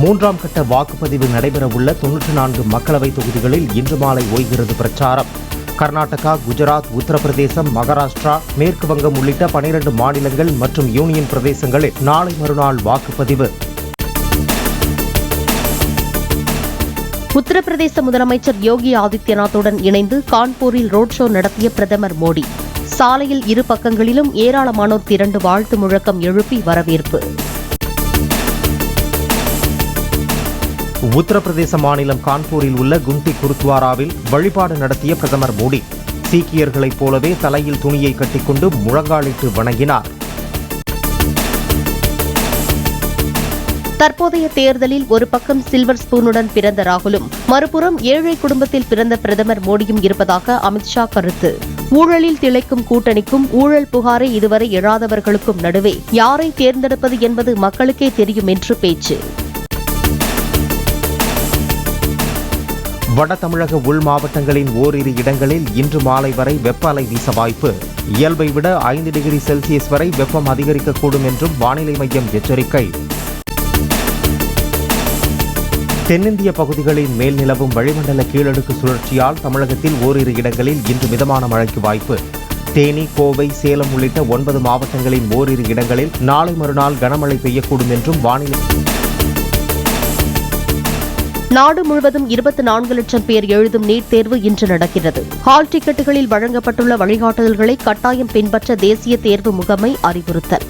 மூன்றாம் கட்ட வாக்குப்பதிவு நடைபெறவுள்ள 94 மக்களவைத் தொகுதிகளில் இன்று மாலை ஓய்கிறது பிரச்சாரம். கர்நாடகா, குஜராத், உத்தரப்பிரதேசம், மகாராஷ்டிரா, மேற்கு வங்கம் உள்ளிட்ட 12 மாநிலங்கள் மற்றும் யூனியன் பிரதேசங்களில் நாளை மறுநாள் வாக்குப்பதிவு. உத்தரப்பிரதேச முதலமைச்சர் யோகி ஆதித்யநாத்துடன் இணைந்து கான்பூரில் ரோட் ஷோ நடத்திய பிரதமர் மோடி. சாலையில் இரு பக்கங்களிலும் ஏராளமானோர் திரண்டு வாழ்த்து முழக்கம் எழுப்பி வரவேற்பு. உத்தரப்பிரதேச மாநிலம் கான்பூரில் உள்ள கும்தி குருத்வாராவில் வழிபாடு நடத்திய பிரதமர் மோடி சீக்கியர்களைப் போலவே தலையில் துணியை கட்டிக்கொண்டு முழங்காலிட்டு வணங்கினார். தற்போதைய தேர்தலில் ஒரு பக்கம் சில்வர் ஸ்பூனுடன் பிறந்த ராகுலும் மறுபுறம் ஏழை குடும்பத்தில் பிறந்த பிரதமர் மோடியும் இருப்பதாக அமித்ஷா கருத்து. ஊழலில் திளைக்கும் கூட்டணிக்கும் ஊழல் புகாரை இதுவரை எழாதவர்களுக்கும் நடுவே யாரை தேர்ந்தெடுப்பது என்பது மக்களுக்கே தெரியும் என்று பேச்சு. வட தமிழக உள் மாவட்டங்களின் ஓரிரு இடங்களில் இன்று மாலை வரை வெப்ப அலை வீச வாய்ப்பு. இயல்பை விட 5 டிகிரி செல்சியஸ் வரை வெப்பம் அதிகரிக்கக்கூடும் என்றும் வானிலை மையம் எச்சரிக்கை. தென்னிந்திய பகுதிகளின் மேல் நிலவும் வளிமண்டல கீழடுக்கு சுழற்சியால் தமிழகத்தில் ஓரிரு இடங்களில் இன்று மிதமான மழைக்கு வாய்ப்பு. தேனி, கோவை, சேலம் உள்ளிட்ட 9 மாவட்டங்களின் ஓரிரு இடங்களில் நாளை மறுநாள் கனமழை பெய்யக்கூடும் என்றும் வானிலை. நாடு முழுவதும் 24 லட்சம் பேர் எழுதும் நீட் தேர்வு இன்று நடக்கிறது. ஹால் டிக்கெட்டுகளில் வழங்கப்பட்டுள்ள வழிகாட்டுதல்களை கட்டாயம் பின்பற்ற தேசிய தேர்வு முகமை அறிவுறுத்தல்.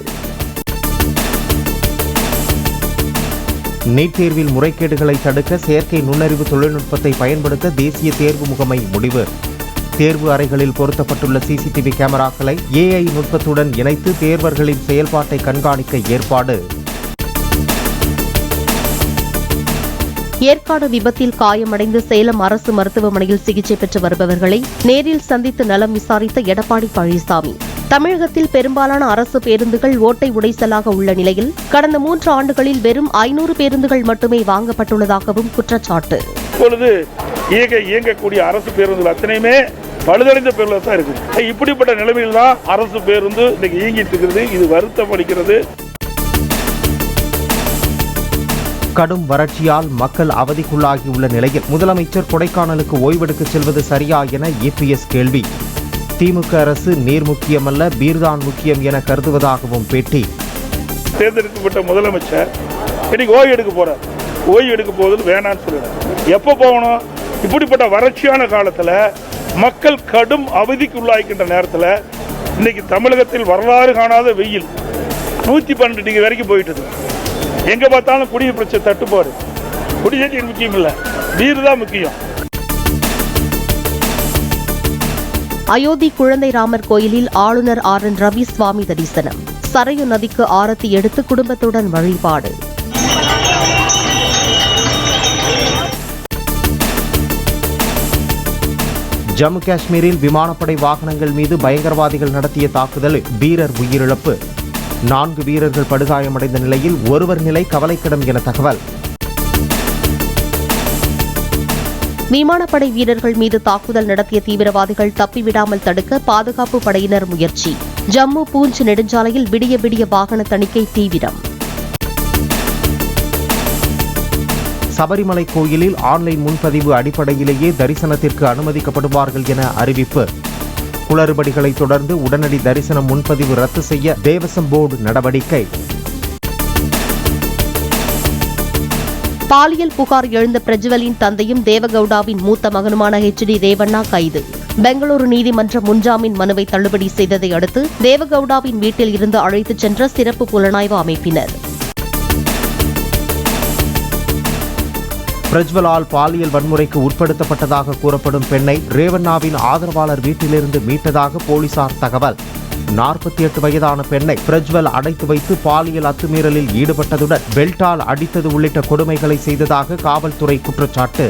நீட் தேர்வில் முறைகேடுகளை தடுக்க செயற்கை நுண்ணறிவு தொழில்நுட்பத்தை பயன்படுத்த தேசிய தேர்வு முகமை முடிவு. தேர்வு அறைகளில் பொருத்தப்பட்டுள்ள சிசிடிவி கேமராக்களை AI நுட்பத்துடன் இணைத்து தேர்வர்களின் செயல்பாட்டை கண்காணிக்க ஏற்பாடு. ஏற்காடு விபத்தில் காயமடைந்து சேலம் அரசு மருத்துவமனையில் சிகிச்சை பெற்று வருபவர்களை நேரில் சந்தித்து நலம் விசாரித்த எடப்பாடி பழனிசாமி, தமிழகத்தில் பெரும்பாலான அரசு பேருந்துகள் ஓட்டை உடைசலாக உள்ள நிலையில் கடந்த 3 ஆண்டுகளில் வெறும் 500 பேருந்துகள் மட்டுமே வாங்கப்பட்டுள்ளதாகவும் குற்றச்சாட்டு. இப்பொழுது இயங்கக்கூடிய அரசு பேருந்துகள் அத்தனையுமே பழுதடைந்த பேருந்துகள் தான் இருக்கு. இப்படிப்பட்ட நிலைமையில் தான் அரசு பேருந்து இன்னைக்கு இயங்கிட்டு இருக்கிறது. இது வருத்தப்படுகிறது. கடும் வறட்சியால் மக்கள் அவதிக்குள்ளாகியுள்ள நிலையில் முதலமைச்சர் கொடைக்கானலுக்கு ஓய்வெடுக்க செல்வது சரியா என EPS கேள்வி. திமுக அரசு நீர் முக்கியமல்ல, பீர்தான் முக்கியம் என கருதுவதாகவும் பேட்டி. தேர்ந்தெடுக்கப்பட்ட முதலமைச்சர் இன்னைக்கு ஓய்வு எடுக்க போறார். ஓய்வு எடுக்க போவது வேணான்னு சொல்லுறாரு. எப்போ போகணும்? இப்படிப்பட்ட வறட்சியான காலத்தில் மக்கள் கடும் அவதிக்கு உள்ளாகின்ற நேரத்தில் இன்னைக்கு தமிழகத்தில் வரலாறு காணாத வெயில் 112 டிகிரி வரைக்கும் போயிட்டு இருக்கு. எங்க பார்த்தாலும் குடிநீர் பிரச்சனை தட்டுப்பாடு. குடிநீர் முக்கியம் இல்ல, நீர் தான் முக்கியம். அயோத்தி குழந்தை ராமர் கோயிலில் ஆளுநர் RN ரவி சுவாமி தரிசனம். சரையு நதிக்கு ஆரத்தி எடுத்து குடும்பத்துடன் வழிபாடு. ஜம்மு காஷ்மீரில் விமானப்படை வாகனங்கள் மீது பயங்கரவாதிகள் நடத்திய தாக்குதலில் வீரர் உயிரிழப்பு. 4 வீரர்கள் படுகாயமடைந்த நிலையில் ஒருவர் நிலை கவலைக்கிடம் என தகவல். விமானப்படை வீரர்கள் மீது தாக்குதல் நடத்திய தீவிரவாதிகள் தப்பிவிடாமல் தடுக்க பாதுகாப்பு படையினர் முயற்சி. ஜம்மு பூஞ்ச் நெடுஞ்சாலையில் விடிய விடிய வாகன தணிக்கை தீவிரம். சபரிமலை கோயிலில் ஆன்லைன் முன்பதிவு அடிப்படையிலேயே தரிசனத்திற்கு அனுமதிக்கப்படுவார்கள் என அறிவிப்பு. குளறுபடிகளை தொடர்ந்து உடனடி தரிசனம் முன்பதிவு ரத்து செய்ய தேவசம் போர்டு நடவடிக்கை. பாலியல் புகார் எழுந்த பிரஜ்வலின் தந்தையும் தேவகவுடாவின் மூத்த மகனுமான HD ரேவண்ணா கைது. பெங்களூரு நீதிமன்ற முன்ஜாமீன் மனுவை தள்ளுபடி செய்ததை அடுத்து தேவகவுடாவின் வீட்டில் இருந்து அழைத்துச் சென்ற சிறப்பு புலனாய்வு அமைப்பினர். பிரஜ்வலால் பாலியல் வன்முறைக்கு உட்படுத்தப்பட்டதாக கூறப்படும் பெண்ணை ரேவண்ணாவின் ஆதரவாளர் வீட்டிலிருந்து மீட்டதாக போலீசார் தகவல். 48 வயதான பெண்ணை பிரஜ்வல் அடைத்து வைத்து பாலியல் அத்துமீறலில் ஈடுபட்டதுடன் பெல்ட்டால் அடித்தது உள்ளிட்ட கொடுமைகளை செய்ததாக காவல்துறை குற்றச்சாட்டு.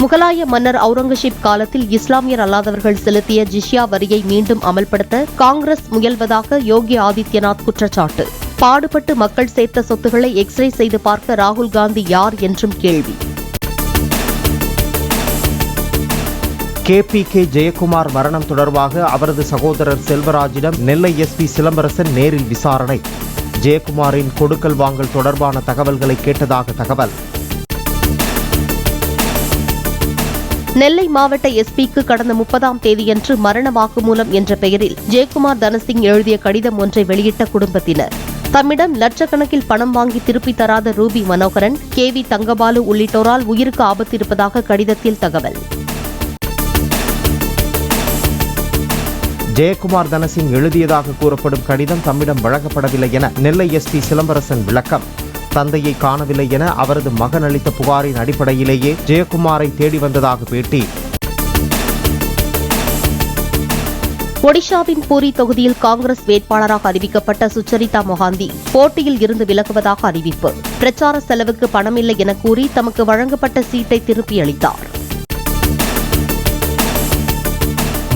முகலாய மன்னர் அவுரங்கசீப் காலத்தில் இஸ்லாமியர் அல்லாதவர்கள் செலுத்திய ஜிஸ்யா வரியை மீண்டும் அமல்படுத்த காங்கிரஸ் முயல்வதாக யோகி ஆதித்யநாத் குற்றச்சாட்டு. பாடுபட்டு மக்கள் சேர்த்த சொத்துக்களை எக்ஸ்ரே செய்து பார்க்க ராகுல் காந்தி யார் என்றும் கேள்வி. KPK ஜெயக்குமார் மரணம் தொடர்பாக அவரது சகோதரர் செல்வராஜிடம் நெல்லை SP சிலம்பரசன் நேரில் விசாரணை. ஜெயக்குமாரின் கொடுக்கல் வாங்கல் தொடர்பான தகவல்களை கேட்டதாக தகவல். நெல்லை மாவட்ட எஸ்பிக்கு கடந்த 30ஆம் தேதியன்று மரண வாக்குமூலம் என்ற பெயரில் ஜெயக்குமார் தனசிங் எழுதிய கடிதம் ஒன்றை வெளியிட்ட குடும்பத்தினர் தம்மிடம் லட்சக்கணக்கில் பணம் வாங்கி திருப்பித் தராத ரூபி மனோகரன், KV தங்கபாலு உள்ளிட்டோரால் உயிருக்கு ஆபத்து இருப்பதாக கடிதத்தில் தகவல். ஜெயக்குமார் தனசிங் எழுதியதாக கூறப்படும் கடிதம் தம்மிடம் வழங்கப்படவில்லை என நெல்லை SP சிலம்பரசன் விளக்கம். தந்தையை காணவில்லை என அவரது மகன் அளித்த புகாரின் அடிப்படையிலேயே ஜெயக்குமாரை தேடி வந்ததாக பேட்டி. ஒடிஷாவின் பூரி தொகுதியில் காங்கிரஸ் வேட்பாளராக அறிவிக்கப்பட்ட சுச்சரிதா மொஹாந்தி போட்டியில் இருந்து விலகுவதாக அறிவிப்பு. பிரச்சார செலவுக்கு பணமில்லை என கூறி தமக்கு வழங்கப்பட்ட சீட்டை திருப்பி அளித்தார்.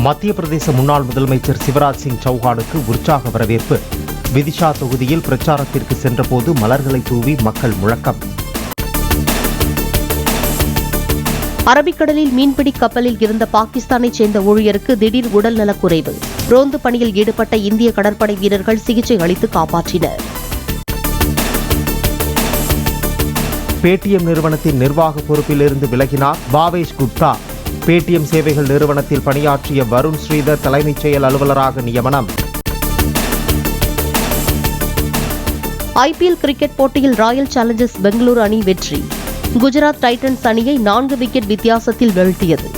மத்திய பிரதேச முன்னாள் முதலமைச்சர் சிவராஜ் சிங் சௌஹானுக்கு உற்சாக வரவேற்பு. விதிஷா தொகுதியில் பிரச்சாரத்திற்கு சென்றபோது மலர்களை தூவி மக்கள் முழக்கம். அரபிக்கடலில் மீன்பிடி கப்பலில் இருந்த பாகிஸ்தானைச் சேர்ந்த ஊழியருக்கு திடீர் உடல்நலக்குறைவு. ரோந்து பணியில் ஈடுபட்ட இந்திய கடற்படை வீரர்கள் சிகிச்சை அளித்து காப்பாற்றினர். பேடிஎம் நிறுவனத்தின் நிர்வாக பொறுப்பிலிருந்து விலகினார் பாவேஷ் குப்தா. பேடிஎம் சேவைகள் நிறுவனத்தில் பணியாற்றிய வருண் ஸ்ரீதர் தலைமைச் செயல் அலுவலராக நியமனம். IPL கிரிக்கெட் போட்டியில் ராயல் சேலஞ்சர்ஸ் பெங்களூரு அணி வெற்றி. குஜராத் டைட்டன்ஸ் அணியை 4 விக்கெட் வித்தியாசத்தில் வீழ்த்தியது.